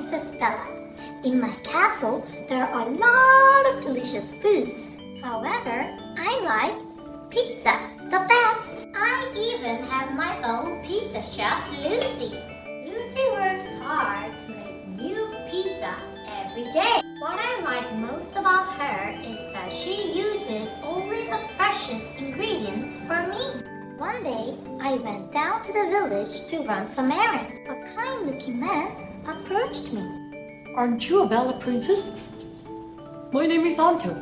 Princess Bella. In my castle, there are a lot of delicious foods. However, I like pizza the best. I even have my own pizza chef, Lucy. Lucy works hard to make new pizza every day. What I like most about her is that she uses only the freshest ingredients for me. One day, I went down to the village to run some errands. A kind-looking man approached me. Aren't you a Bella princess? My name is Anto.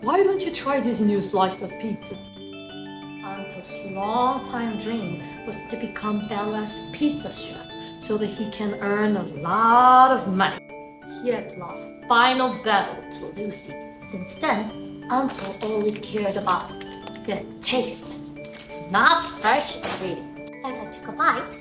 Why don't you try this new slice of pizza? Anto's long-time dream was to become Bella's pizza chef so that he can earn a lot of money. He had lost final battle to Lucy. Since then, Anto only cared about the taste, not fresh ingredients. As I took a bite,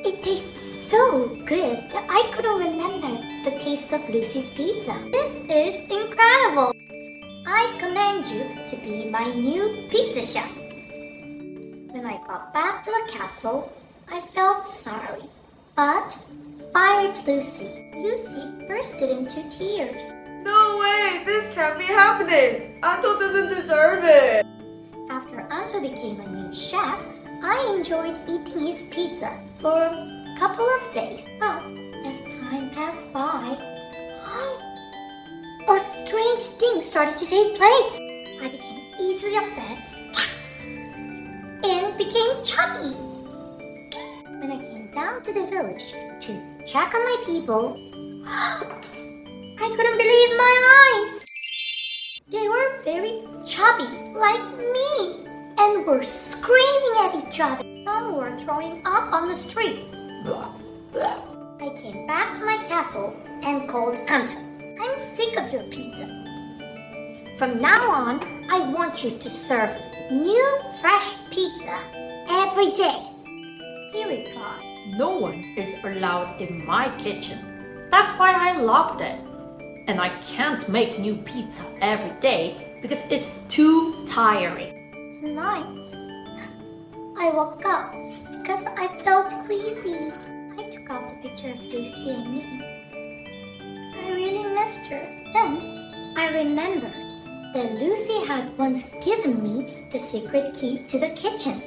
it tastes so good that I couldn't remember the taste of Lucy's pizza. This is incredible! I commend you to be my new pizza chef. When I got back to the castle, I felt sorry, but fired Lucy. Lucy bursted into tears. No way! This can't be happening! Anto doesn't deserve it! After Anto became a new chef, I enjoyed eating his pizza for a couple of days. But as time passed by, a strange thing started to take place. I became easily upset and became chubby. When I came down to the village to check on my people, I couldn't believe my eyes. They were very chubby, like me, and were screaming at each other. Some were throwing up on the street. I came back to my castle and called Anto. I'm sick of your pizza. From now on, I want you to serve new, fresh pizza every day. He replied, No one is allowed in my kitchen. That's why I locked it. And I can't make new pizza every day because it's too tiring. Tonight, I woke up because I felt queasy. I took out the picture of Lucy and me. I really missed her. Then I remembered that Lucy had once given me the secret key to the kitchen.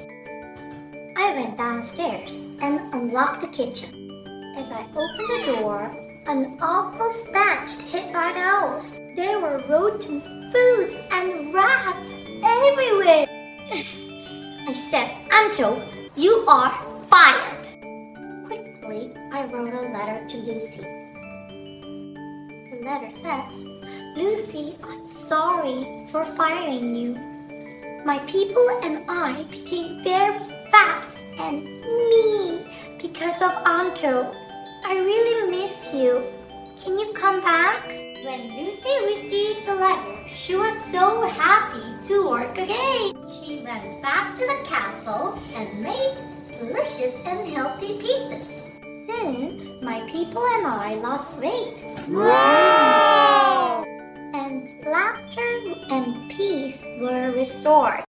I went downstairs and unlocked the kitchen. As I opened the door, an awful stench hit my nose. There were rotten foods and rats everywhere. I said, Anto, you are fired. Quickly, I wrote a letter to Lucy. The letter says, Lucy, I'm sorry for firing you. My people and I became very fat and mean because of Anto. I really miss you. Can you come back? When Lucy received the letter, she was so happy to work again. She went back to the castle and made delicious and healthy pizzas. Soon, my people and I lost weight. Wow! And laughter and peace were restored.